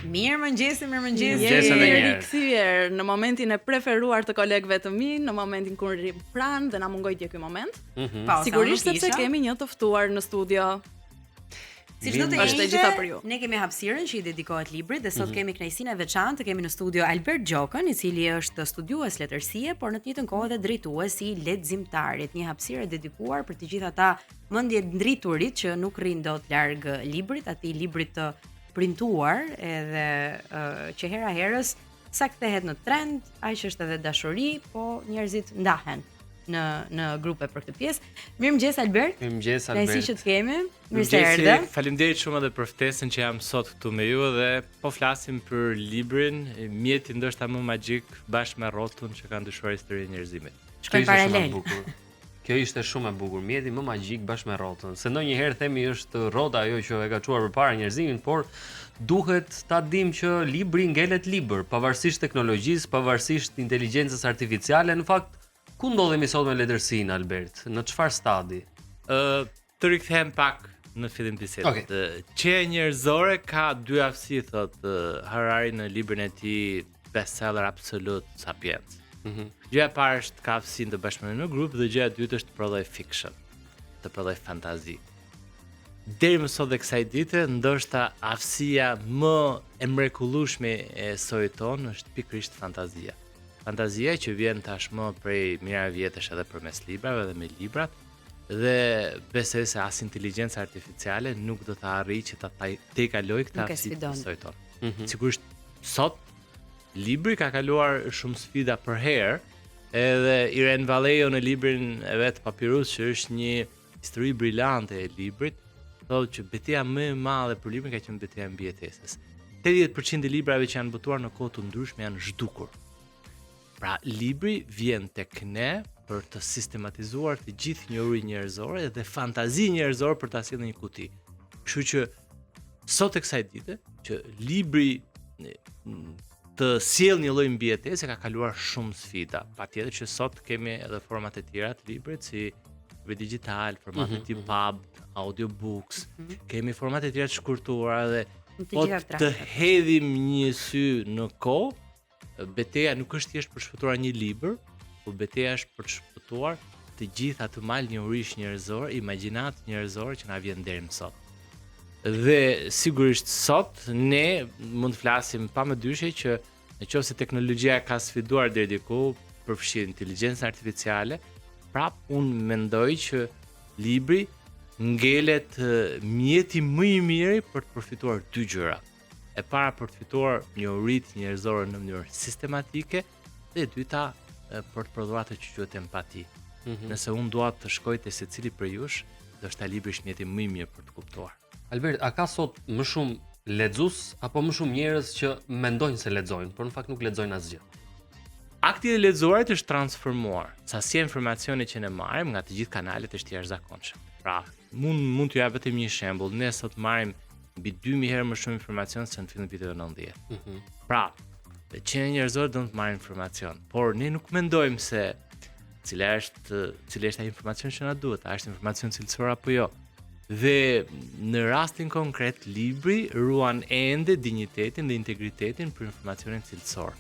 Mirëmëngjes. Rikthyer në momentin e preferuar të kolegëve të mi, në momentin kur rrim pranë dhe na mungoi dje ky moment. Sigurisht sepse kemi një të ftuar në studio. Si çdo të është e gjitha për ju. Ne kemi hapësirën që i dedikohet librit dhe sot kemi kënaqësinë e veçantë, kemi në studio Albert Gjokën, i cili është studiues letërsie, por në të njëjtën kohë dhe drejtues i leximtarit, një hapësirë dedikuar për të gjithë ata mendje ndriturit që nuk rrin dot larg librit, atij librit të printuar edhe që hera herës sa kthehet në trend, aq është edhe dashuri, po njerëzit ndahen në grupe për këtë pjesë. Mirëmëngjes Albert. Mirëmëngjes Albert. Nëse që të kemi. Mirë se erdhe. Faleminderit shumë edhe për ftesën që jam sot këtu me ju dhe po flasim për librin, mjeti ndoshta më magjik bashkë me rrotun që ka ndryshuar historinë e njerëzimit. Shkojmë paralel. Kjo ishte shumë e bukur, mjeti më magjik bashkë me rrotën. Se ndonjëherë themi është rrota ajo që e ka çuar përpara njerëzimit, por duhet ta dim që libri ngelet libër, pavarësisht teknologjisë, pavarësisht inteligjencës artificiale. Në fakt, ku ndodhemi sot me letërsinë, Albert? Në çfarë stadi? Të rikthehem pak në fillim të bisedës. Okay. Qeja njerëzore ka dy aftësi, thot Harari në librin e tij bestseller Absolute Sapiens. Gjëja e parë është ka aftësinë të bashkëpunojë në grup dhe gjëja e dytë është të prodhoj fiction, të prodhoj fantazi. Deri më sot dhe kësaj dite, ndoshta aftësia më e mrekullueshme e soit ton është pikërisht fantazia. Fantazia që vjen tashmë prej mijëra vjetësh edhe përmes librave dhe me librat, dhe besoj se as inteligjenca artificiale nuk do të arrijë që ta tejkaloj këtë aftësi të soit ton. Sigurisht sot libri ka kaluar shumë sfida për herë, edhe Irene Vallejo në librin e vet Papyrus, që është një histori brillante e librit, thotë që betejë më e madhe për librin ka qenë betejë mbi jetesës. 80% e librave që janë botuar në kohë të ndryshme janë zhdukur. Pra, libri vjen tek ne për të sistematizuar të gjithë njohurinë njerëzore dhe fantazi njerëzore për ta sjellë në një kuti. Kështu që sot e kësaj dite që libri të sjellë një lloj mbijetese ka kaluar shumë sfida. Patjetër që sot kemi edhe format e tjera të librit, si libri digital, formate tip pub, audiobooks, kemi formate të tjera të shkurtuara dhe po të hedhim një sy në kohë. Beteja nuk është thjesht për shpëtuar një libër, por beteja është për të shpëtuar të gjitha ato mal njohurish njerëzore, imagjinat njerëzore që na vjen deri më sot. Dhe sigurisht sot ne mund të flasim pa më dyshje që nëse teknologjia ka sfiduar deri diku, përfshi inteligjencën artificiale, prap unë mendoj që libri ngelet mjeti më i miri për të përfituar dy gjëra. E para për të fituar njohuritë njerëzore në mënyrë sistematike dhe e dyta për të prodhuar atë që quhet empati. Nëse unë dua të shkoj te secili prej jush, do të ishte libri mjeti më i mirë për të kuptuar. Albert, a ka sot më shumë lexues apo më shumë njerëz që mendojnë se lexojnë, por në fakt nuk lexojnë asgjë? Akti i lexuarit është transformuar. Sasia e informacionit që ne marrim nga të gjithë kanalet është jashtëzakonshme. Pra, mund t'ju jap vetëm një shembull. Ne sot marrim mbi 2000 herë më shumë informacion se në fillim viteve 90. Pra, qenë njerëzore do të marrin informacion, por ne nuk mendojmë se cila është ai informacion që na duhet, a është informacion cilësor apo jo. Dhe në rastin konkret, libri ruan ende dinjitetin dhe integritetin për informacionin cilësor.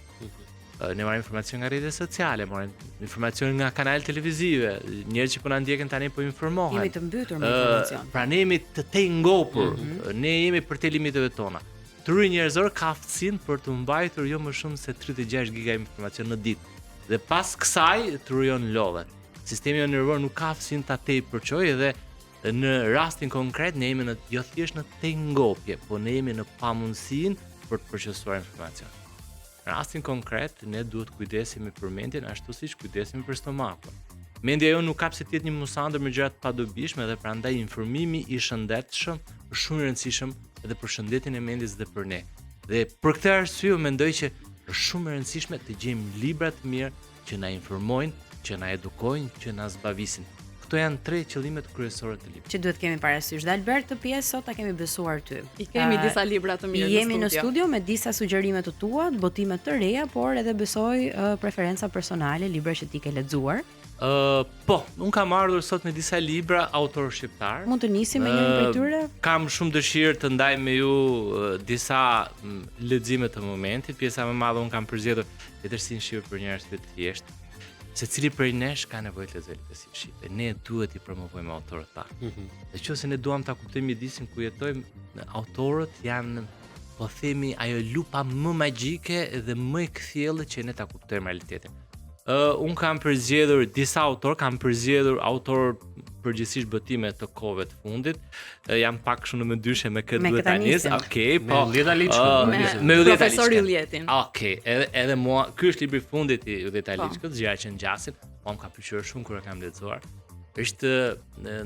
Ne marrim informacion nga rrjetet sociale, marrim informacion nga kanalet televizive, njerëz që po na ndjekin tani po informohen. Jemi të mbytur me informacion. Pra ne jemi të ngopur, ne jemi për te limiteve tona. Truri njerëzor ka aftësinë për të mbajtur jo më shumë se 36 giga informacion në ditë. Dhe pas kësaj trurion lodhet. Sistemi nervor nuk ka aftësinë ta tepërçojë dhe në rastin konkret ne jemi jo thjesht në te ngopje, po ne jemi në pamundësinë për të procesuar informacion. Në rastin konkret, ne duhet kujdesemi për mendjen ashtu siç kujdesemi për stomakun. Mendja jonë nuk ka pse të jetë një musandër me gjëra të padobishme dhe prandaj informimi i shëndetshëm është shumë i rëndësishëm edhe për shëndetin e mendjes dhe për ne. Dhe për këtë arsye mendoj që është shumë e rëndësishme të gjejmë libra të mirë që na informojnë, që na edukojnë, që na zbavisin. Këto janë 3 qëllimet kryesore të librit. Që duhet kemi parasysh. Dhe Albert, të pjesë sot ta kemi besuar ty. I kemi disa libra të mirë jemi në studio me disa sugjerime të tua, botime të reja, por edhe besoj preferenca personale, libra që ti ke lexuar. Po, unë kam ardhur sot me disa libra autor shqiptar. Mund të nisim me njërin prej tyre? Kam shumë dëshirë të ndaj me ju disa lexime të momentit. Pjesa më e madhe unë kam përzgjedhur letërsinë shqipe për një arsye të thjeshtë. Secili prej nesh ka nevojë të lexojë letërsinë shqipe. Ne duhet i promovojmë autorët tanë. Dhe nëse ne duam ta kuptojmë mjedisin ku jetojmë, autorët janë, po themi, ajo lupa më magjike dhe më e kthjellët që ne ta kuptojmë realitetin. Unë kam përzgjedhur disa autor, kam përzgjedhur autor përgjithsisht botime të kohëve të fundit. Jam pak shumë në mendyshe me këtë duhet ta nis. Okej, po. Me Ulljet Aliçkën. Me Ulljet Profesor Aliçkën. Ulljetin. Okej, edhe mua, ky është libri i fundit i Ulljet Aliçkës, Gjëra që ngjasin. Po më ka pëlqyer shumë kur e kam lexuar. Është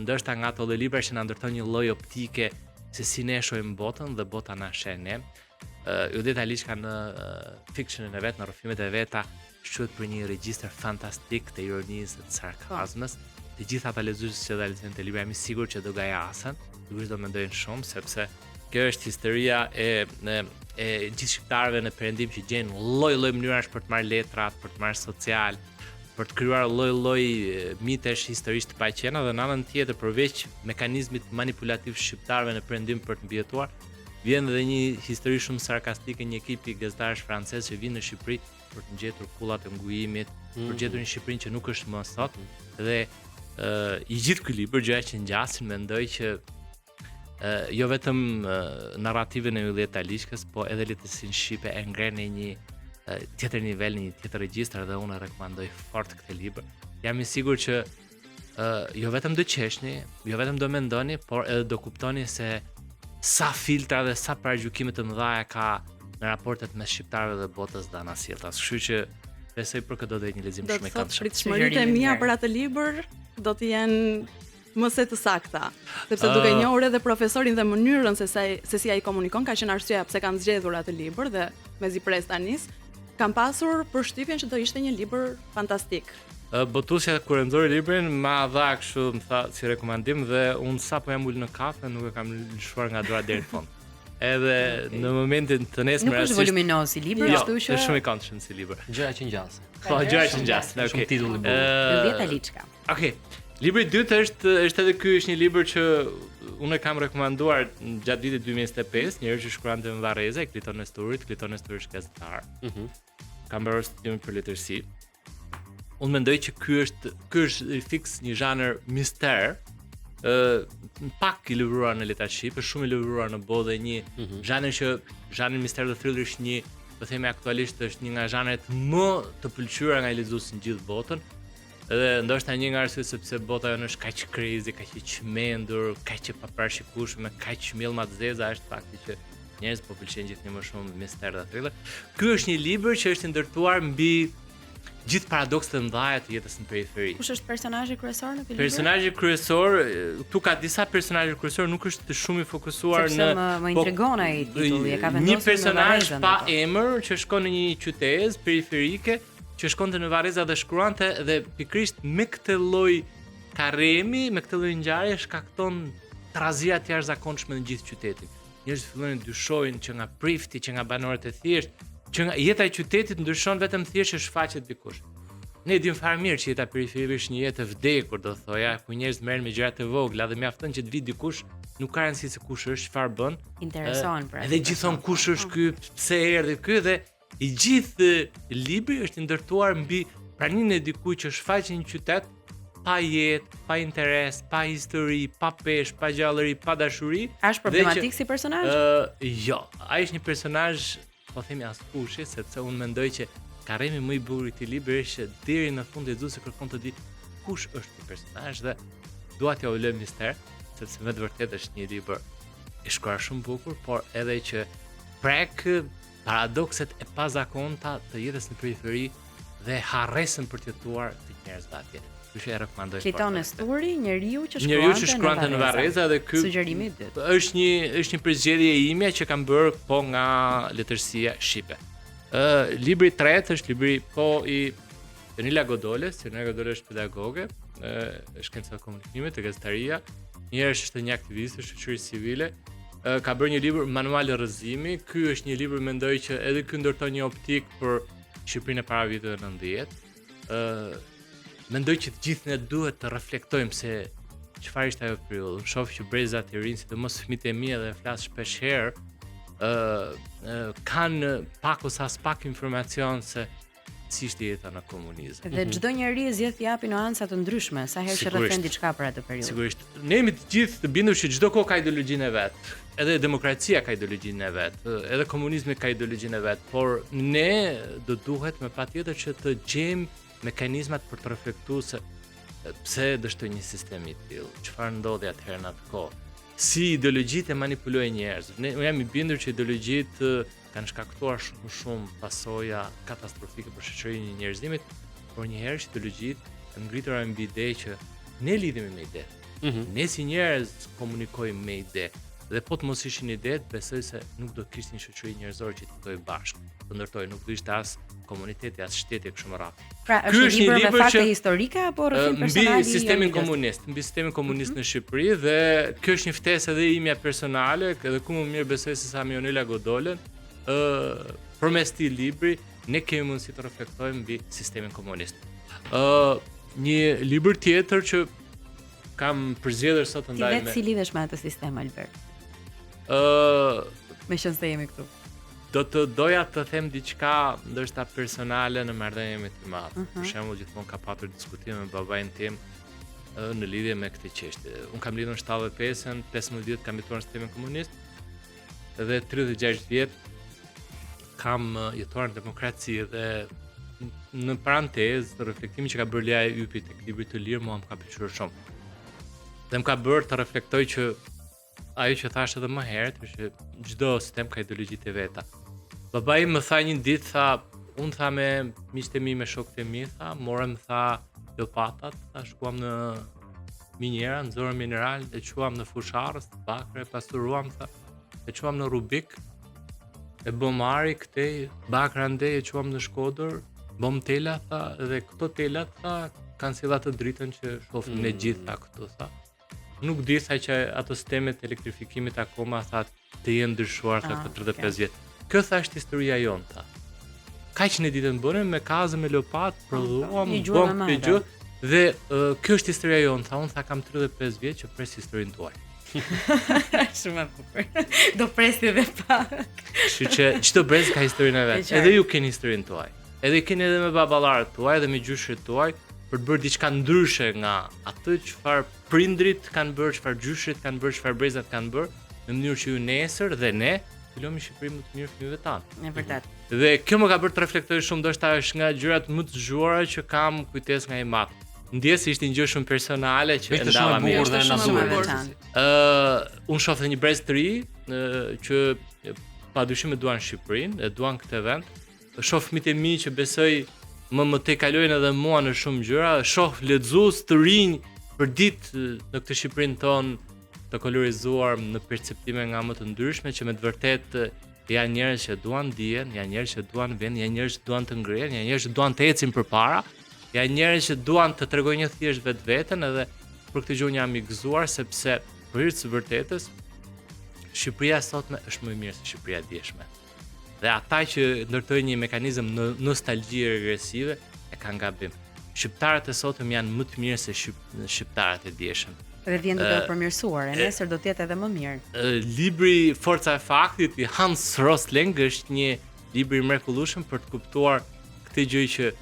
ndoshta nga ato libra që na ndërton një lloj optike se si ne shohim botën dhe bota na sheh ne. Ulljet Aliçka në fictionin e vet, në rrëfimet e veta, shquhet për një regjistër fantastik të ironisë dhe të sarkazmës. Të gjithë ata lexues që do lexojnë të libra, jam i sigurt që do gajasen, sigurisht do mendojnë shumë sepse kjo është historia e gjithë shqiptarëve në perëndim që gjejnë lloj-lloj mënyrash për të marrë letrat, për të marrë social, për të krijuar lloj-lloj mitesh historisht të paqena dhe në anën tjetër përveç mekanizmit manipulativ shqiptarëve në perëndim për të mbijetuar, vjen edhe një histori shumë sarkastike, një ekip i gazetarësh francez që vinë në Shqipëri për të ngjetur kullat e ngujimit, për gjetur një Shqipërinë që nuk është më sot dhe i gjithë ky libër Gjëra që ngjasin mendoj që jo vetëm narrativën e Ulljet Aliçkës, po edhe letërsinë shqipe e ngren në një tjetër nivel, në një tjetër regjistër dhe unë rekomandoj fort këtë libër. Jam i sigurt që jo vetëm do qeshni, jo vetëm do mendoni, por edhe do kuptoni se sa filtra dhe sa paragjykime të mëdha ka në raportet mes shqiptarëve dhe botës dhe anasjelltas. Kështu që besoj për këtë do të jetë një lexim shumë i këndshëm. Pritshmëritë e mia për atë libër do të jenë më se të sakta, sepse duke njohur edhe profesorin dhe mënyrën se si ai komunikon, ka qenë arsyeja pse kam zgjedhur atë libër dhe mezi pres ta nis, kam pasur përshtypjen që do ishte një libër fantastik. Botusja kur e nxori librin ma dha kështu, më tha si rekomandim dhe unë sapo jam ulur në kafe, nuk e kam lëshuar nga dora deri në fund. Edhe në momentin të nesër nuk është voluminoz si libër, ashtu që është shumë i këndshëm si libër. Gjëra që ngjasin. Po, Gjëra që ngjasin. Shumë titull i bukur. Ulljet Aliçka. Okej. Libri i dytë është edhe ky është një libër që unë e kam rekomanduar gjatë vitit 2025, njëri që shkruante në Varreza, Kliton Nesturit, Kliton Nesturi është gazetar. Kam bërë studimin për letërsi. Unë mendoj që ky është fiks një zhanër mister, pak i lëvruar në letrat shqipe, shumë i lëvruar në botë dhe një zhanër që zhanri mister dhe thriller është një, po themi aktualisht është një nga zhanret më të pëlqyera nga lexuesit në gjithë botën. Edhe ndoshta një nga arsyet sepse bota jonë është kaq crazy, kaq e çmendur, kaq e paparashikueshme, kaq mjellma të zeza është fakti që njerëz po pëlqejnë gjithnjë më shumë mister dhe thriller. Ky është një libër që është ndërtuar mbi gjithë paradokset e mëdha të jetës në periferi. Kush është personazhi kryesor në këtë libër? Personazhi kryesor, këtu ka disa personazhe kryesor, nuk është shumë i fokusuar sepse më intrigon ai titulli, e ka vendosur një personazh pa emër që shkon në një qytet periferike, që shkonte në Varreza dhe shkruante dhe pikërisht me këtë lloj karremi, me këtë lloj ngjarje shkakton trazia të jashtëzakonshme në gjithë qytetin. Njerëzit fillojnë të dyshojnë që nga prifti, që nga banorët e thjeshtë, që nga jeta e qytetit ndryshon vetëm thjesht që shfaqet dikush. Ne dimë fare mirë që jeta periferike është një jetë e vdekur, do thoja, ku njerëzit merren me gjëra të vogla dhe mjafton që të vi dikush, nuk ka rëndësi se kush është, çfarë bën. Intereson pra. Edhe gjithon kush është ky, pse erdhi ky dhe i gjithë libri është ndërtuar mbi praninë e dikujt që shfaqet një qytet pa jetë, pa interes, pa histori, pa peshë, pa gjallëri, pa dashuri. Është problematik si personazh? Jo, ai është një personazh, po themi askushi, sepse unë mendoj që karremi më i bukur i këtij libri është deri në fund lexuesi kërkon të di kush është ky personazh dhe dua t'ja u lë mister, sepse me të vërtetë është një libër i shkruar shumë bukur, por edhe që prek paradokset e pazakonta të jetës në periferi dhe harresën për të jetuar të njerëzve atje. Kështu e rekomandoj. Kliton Nesturi, njeriu që shkruante në Varreza dhe ky sugjerimi i dytë. Është një përzgjedhje ime që kam bërë po nga letërsia shqipe. Libri i tretë është libri po i Jonila Godoles. Jonila Godoles është pedagoge, shkencë e komunikimit, e gazetaria. Njëherë është një aktiviste shoqërisë civile. Ka bërë një libër Manual i rrëzimi. Ky është një libër mendoj që edhe ky ndërton një optik për Shqipërinë e para viteve 90. mendoj që të gjithë ne duhet të reflektojmë se çfarë ishte ajo periudhë. Shoh që brezat e rinj, sidomos fëmijët e mi dhe flas shpesh herë, kanë pak ose as pak informacion se si ishte jeta në komunizëm. Dhe çdo njeri zgjedh të japi nuanca të ndryshme sa herë që rrethen diçka për atë periudhë. Sigurisht. Ne jemi të gjithë të bindur që çdo kohë ka ideologjinë e vet. Edhe demokracia ka ideologjinë e vet, edhe komunizmi ka ideologjinë e vet, por ne do duhet me patjetër që të gjejmë mekanizmat për të reflektuar se pse dështoi një sistem i tillë, çfarë ndodhi atëherë në atë kohë. Si ideologjitë e manipulojnë njerëz. Ne jam i bindur që ideologjitë kanë shkaktuar shumë pasoja katastrofike për shoqërinë e njerëzimit, por njëherë që ideologjitë kanë ngritur mbi ide që ne lidhemi me ide. Ne si njerëz komunikojmë me ide. Dhe po të mos ishin ide, besoj se nuk do të kishte një shoqëri njerëzore që të jetojë bashkë, të ndërtojë, nuk do ishte as komuniteti, as shteti kështu më radh. Pra, është një libër me fakte historike apo rrethim personali? Mbi sistemin komunist, mbi sistemin komunist në Shqipëri dhe kjo është një ftesë edhe imja personale, edhe ku më mirë besoj se sa Mionela Godolën, përmes këtij libri ne kemi mundësi të reflektojmë mbi sistemin komunist. Një libër tjetër që kam përzgjedhur sot të ndaj me. Ti vetë si lidhesh me atë sistem, Albert? Me qenë se jemi këtu. Do të doja të them diçka ndoshta personale në marrëdhënie me të madh. Për shembull, gjithmonë ka patur diskutime me babain tim në lidhje me këtë çështje. Un kam lidhur në 75-ën, 15 vjet kam jetuar në sistemin komunist dhe 36 vjet kam jetuar në demokraci dhe në parantezë reflektimi që ka bërë Lea e Ypit tek libri të lirë mua më ka pëlqyer shumë. Dhe më ka bërë të reflektoj që ajo që thash edhe më herët është që çdo sistem ka ideologjitë e veta. Babai më tha një ditë, tha, unë tha me miqtë e mi, me shokët e mi, tha, morëm tha lopatat, tha shkuam në miniera, nxorëm mineral, e quam në fusharës, bakre, pastruam, tha, e quam në Rubik, e bëm ari këtej, bakra ndej, e quam në Shkodër, bëm tela, tha, dhe këto telat, tha, kanë silla të dritën që shohim ne gjithë, tha, këtu, tha. Nuk di sa që ato sistemet e elektrifikimit akoma tha të jenë ndryshuar tha për 35 vjet. Kjo tha është historia jon tha. Kaq ne ditën bënim me kazë me lopat, prodhuam, bëm këtë gjë dhe kjo është historia jon tha. Unë tha kam 35 vjet që pres historinë tuaj. Shumë e bukur. Do presi edhe pak. Kështu që çdo brez ka historinë e vet. Edhe ju keni historinë tuaj. Edhe keni edhe me baballarët tuaj dhe me gjyshrit tuaj për të bërë diçka ndryshe nga atë çfarë prindrit kanë bërë, çfarë gjyshrit kanë bërë, çfarë brezat kanë bërë, në mënyrë që ju nesër dhe ne fillojmë Shqipëri më të mirë fëmijëve tanë. Në vërtet. Dhe kjo më ka bërë të reflektoj shumë, ndoshta është nga gjërat më të zgjuara që kam kujtesë nga i madh. Ndjes ishte një gjë shumë personale që ndava me dhe natyrë. Unë shoh një brez të ri që padyshim e duan Shqipërinë, e duan këtë vend. Shoh fëmijët e mi që besoj më te kalojnë edhe mua në shumë gjëra, shoh lexues të rinj për ditë në këtë Shqipërinë tonë të kolorizuar në perceptime nga më të ndryshme që me të vërtetë janë njerëz që duan dijen, janë njerëz që duan vend, janë njerëz që duan të ngrihen, janë njerëz që duan të ecin përpara, janë njerëz që duan të tregojnë një thjesht vetveten edhe për këtë gjë unë jam i gëzuar sepse për hir të vërtetës Shqipëria sotme është më e mirë se Shqipëria e dieshme. Dhe ata që ndërtojnë një mekanizëm nostalgjie regresive e kanë gabim. Shqiptarët e sotëm janë më të mirë se shqiptarët e dieshëm. Dhe vjen duke u përmirësuar, e nesër do të jetë edhe më mirë. Libri Forca e Faktit i Hans Rosling është një libër i mrekullueshëm për të kuptuar këtë gjë që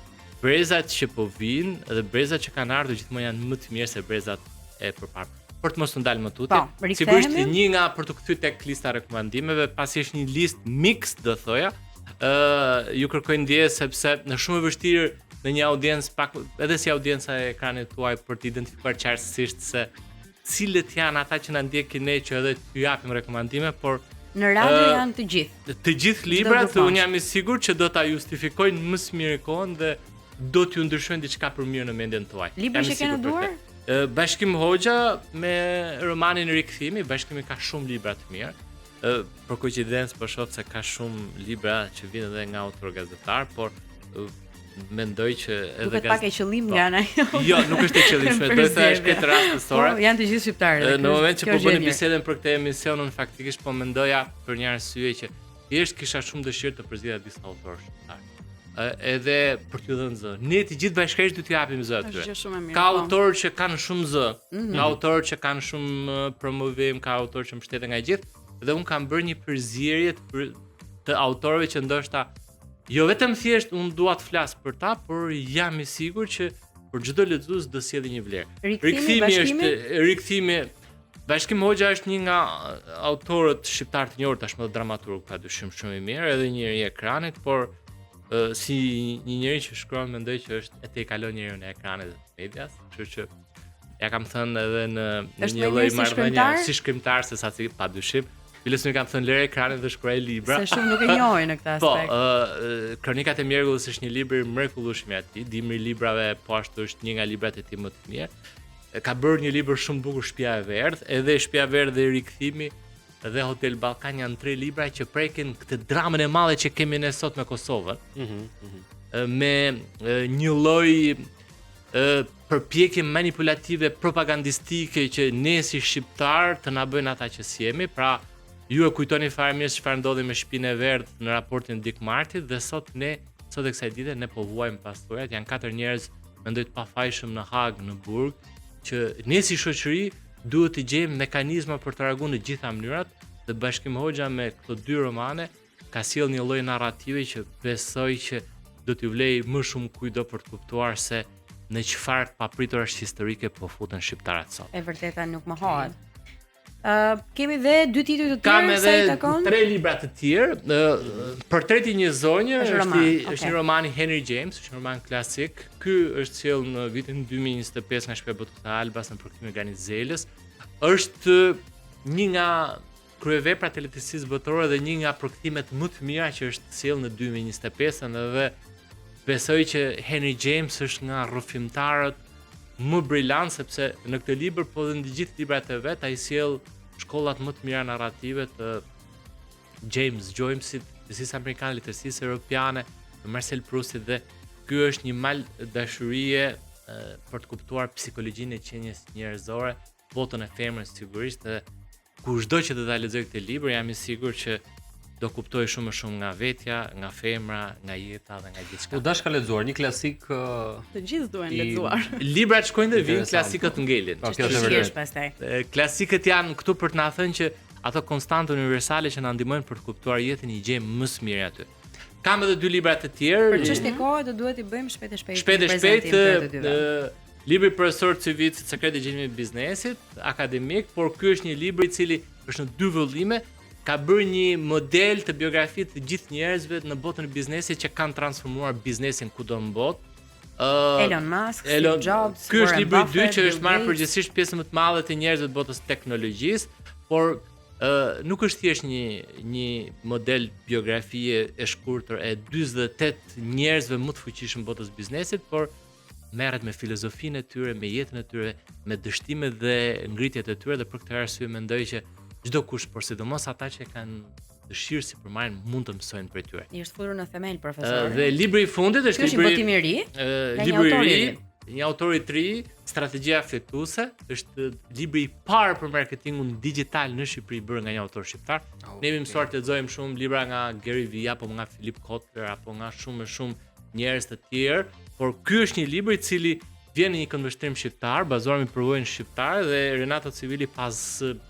brezat që po vinë dhe brezat që kanë ardhur gjithmonë janë më të mirë se brezat e përpara. Për të mos të ndalë më tutje. Sigurisht një nga për të kthyer tek lista rekomandimeve, pasi është një listë mix, do thoja, ju kërkoj ndjes sepse në shumë e vështirë në një audiencë pak edhe si audienca e ekranit tuaj për të identifikuar qartësisht se cilët janë ata që na ndjekin ne që edhe t'ju japim rekomandime, por në radio janë të gjithë. Të gjithë librat unë jam i sigurt që do ta justifikojnë më së miri kohën dhe do t'ju ndryshojnë diçka për mirë në mendjen tuaj. Libri që ke në duar? Bashkim Hoxha me romanin Rikthimi, Bashkimi ka shumë libra të mirë. Për koincidencë po shoh se ka shumë libra që vijnë edhe nga autor gazetar, por mendoj që edhe duket pak e qëllim nga ana. Jo, nuk është e qëllimshme, do të thashë këtë rastësore. Po, janë të gjithë shqiptarë. Në moment që po bënim bisedën për këtë emision, unë faktikisht po mendoja për një arsye që thjesht kisha shumë dëshirë të përzgjedha disa autorë shqiptar. edhe për t'ju dhënë zë. Ne të gjithë bashkërisht do t'ju japim zë Është atyre. gjë shumë e mirë. Ka po. autorë që kanë shumë zë, ka autorë që kanë shumë promovim, ka autorë që mbështeten nga gjithë, dhe un kam bërë një përzierje të autorëve që ndoshta jo vetëm thjesht un dua të flas për ta, por jam i sigurt që për çdo lexues do sjellë një vlerë. Rikthimi Bashkim Hoxha është një nga autorët shqiptar të njohur tashmë dhe dramaturg padyshim shumë i mirë, edhe një i ekranit, por si një njeri që shkruan mendoj që është e te kalon njeriu në ekranet e medias, kështu që ja kam thënë edhe në një lloj marrëdhënie si shkrimtar se sa si padyshim. Filës nuk kam thënë lere ekranet dhe shkruaj libra. Se shumë nuk e njohin në këtë aspekt. Po, Kronikat e Mjergullës është një libër mrekullueshëm i atij, dimri i librave, po ashtu është një nga librat e tij më të mirë. Ka bërë një libër shumë bukur, Shtëpia e Verdhë, edhe Shtëpia e Verdhë dhe Rikthimi dhe Hotel Ballkan janë 3 libra që prekin këtë dramën e madhe që kemi ne sot me Kosovën. Me një lloj përpjekje manipulative propagandistike që ne si shqiptar të na bëjnë ata që si jemi. Pra, ju e kujtoni fare mirë çfarë ndodhi me Shtëpinë e Verdhë në raportin Dick Martit dhe sot e kësaj dite ne po vuajmë pasturat, janë 4 njerëz mendoj të pafajshëm në Hag, në Burg, që ne si shoqëri duhet të gjejmë mekanizma për të reaguar në gjitha mënyrat, dhe Bashkim Hoxha me këto 2 romane ka sjell një lloj narrative që besoj që do t'ju vlej më shumë kujdo për të kuptuar se në çfarë papriturash historike po futen shqiptarët sot. E vërteta nuk mohohet. Kemi dhe 2 tituj të Kam tjerë sa i edhe takon. 3 libra të tjerë. Portreti i një zonje është një roman i Henry James, është një roman klasik. Ky është sjell në vitin 2025 nga Shtëpia Botuta Albas në përkthim nga Ganizelës. Është një nga kryeveprat e lehtësisë botërore dhe një nga përkthimet më të mira që është sjell në 2025-ën, dhe besoj që Henry James është nga rrëfimtarët më brillant, sepse në këtë libër po dhe në gjithë librat e vet ai sjell shkollat më të mira narrative të James Joyce'it, lehtësisë amerikane, lehtësisë europiane, të Marcel Proustit, dhe ky është një mal dashurie për të kuptuar psikologjinë e qenies njerëzore, botën e femrës sigurisht, dhe kushdo që do ta lexojë këtë libër jam i sigurt që do kuptoj shumë më shumë nga vetja, nga femra, nga jeta dhe nga gjithçka. U dash ka lexuar një klasik Të gjithë duhen lexuar. Librat shkojnë dhe vijnë, klasikët ngelin. Po, kjo është vërtet. Pastaj. Klasikët janë këtu për të na thënë që ato konstantë universale që na ndihmojnë për të kuptuar jetën i gjejmë më së miri aty. Kam edhe 2 libra të tjerë. Për çështje kohe do duhet i bëjmë shpejt shpejt. Libri i profesorit Civicit, Sekreti i gjenimit të biznesit, akademik, por ky është një libër i cili është në 2 vëllime, ka bërë një model të biografisë të gjithë njerëzve në botën e biznesit që kanë transformuar biznesin kudo në botë. Elon Musk, Steve Jobs, ky është libri i dytë që është marrë përgjithsisht pjesën më të madhe të njerëzve të botës teknologjisë, por nuk është thjesht një model biografie e shkurtër e 48 njerëzve më të fuqishëm botës biznesit, por merret me filozofinë e tyre, me jetën e tyre, me dështimet dhe ngritjet e tyre, dhe për këtë arsye mendoj që çdo kush, por sidomos ata që kanë dëshirë si përmarrin, mund të mësojnë prej tyre. I është futur në themel profesor. Dhe libri i fundit është libri i ri, libri i ri, një autor i ri, Strategjia fletuese, është libri i parë për marketingun digital në Shqipëri bërë nga një autor shqiptar. Ne jemi mësuar të lexojmë shumë libra nga Gary Vee apo nga Philip Kotler apo nga shumë njerëz të tjerë, por ky është një libër i cili vjen në një këndvështrim shqiptar, bazuar mbi përvojën shqiptare, dhe Renato Civili pas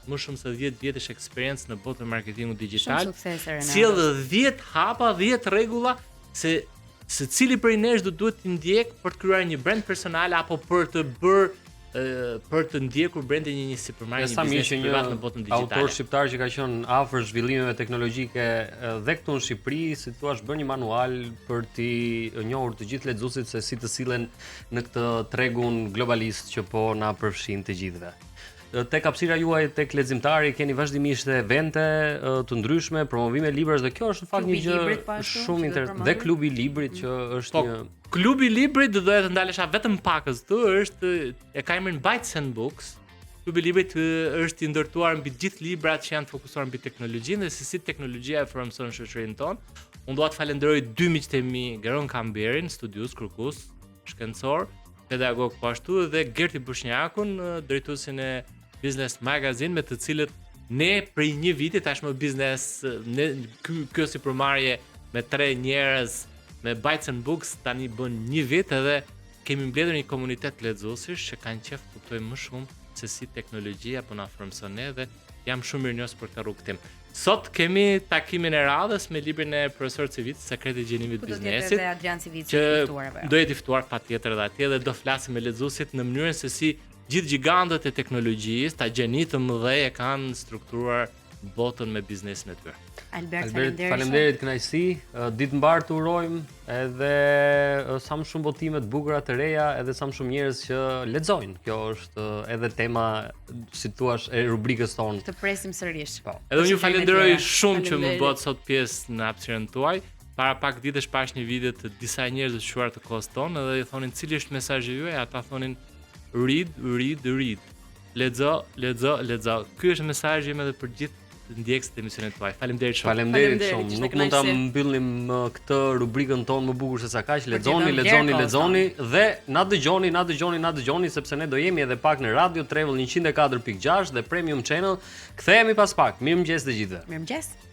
më shumë se 10 vjetësh eksperiencë në botën e marketingut digital, sjell 10 hapa, 10 rregulla se secili prej nesh do duhet të ndjek për të krijuar një brand personal apo për të për të ndjekur brandin e një supermarketi një biznesi privat në botën digjitale. Autor shqiptar që ka qenë afër zhvillimeve teknologjike dhe këtu në Shqipëri, si thua, bën një manual për t'i njohur të gjithë lexuesit se si të sillen në këtë tregun globalist që po na përfshin të gjithëve. Tek hapësira juaj tek leximtari keni vazhdimisht evente të ndryshme, promovime librash, dhe kjo është në fakt një gjë shumë interesante. Dhe klubi i librit që është një klubi i librit, do doja të ndalesha vetëm pak këtu, është e ka emrin Bytes and Books. Klubi i librit është i ndërtuar mbi të gjithë librat që janë të fokusuar mbi teknologjinë dhe se si teknologjia e formson shoqërinë tonë. Unë dua të falenderoj 2 miqtë e mi, Geron Kamberin, studius kërkues shkencor, pedagog po ashtu, dhe Gerti Bushnjakun, drejtuesin e Business Magazine, me të cilët ne prej një viti tashmë biznes, kjo si përmarrje me 3 njerëz me Bytes and Books tani bën 1 vit edhe kemi mbledhur një komunitet lexuesish që kanë qejf të kuptojnë më shumë se si teknologjia po na frymëson ne dhe jam shumë mirënjohës për këtë rrugtim. Sot kemi takimin e radhës me librin e profesorit Civici, Sekreti i gjenimit të biznesit. Dhe Adrian Civici që i ftuar apo jo? do jetë i ftuar patjetër edhe atje dhe do flasim me lexuesit në mënyrën se si gjithë gjigantët e teknologjisë, ta gjeni të mëdhej e kanë strukturuar botën me biznesin e tyre. Albert, faleminderit kënaqësi. Ditë mbar të urojmë edhe sa më shumë votime të bukura të reja edhe sa më shumë njerëz që lexojnë. Kjo është edhe tema, si thua, e rubrikës tonë. Të presim sërish. Po. Edhe unë ju falenderoj shumë që më Faleminderit. bëhet sot pjesë në hapësirën tuaj. Para pak ditësh pash një video të disa njerëzve të shuar të kohës tonë dhe i thonin cili është mesazhi juaj, ata thonin read. Lexo. Ky është mesazhi im edhe për gjithë ndjekësit e emisionit tuaj. Faleminderit shumë. Faleminderit Faleminderit, shumë. ishte Nuk mund ta kënaqësi. mbyllim këtë rubrikën tonë më bukur se sa kaq. gjithë Lexoni dhe na dëgjoni sepse ne do jemi edhe pak në Radio Travel 104.6 dhe Premium Channel. Kthehemi pas pak. Mirëmëngjes të gjithëve. Mirëmëngjes.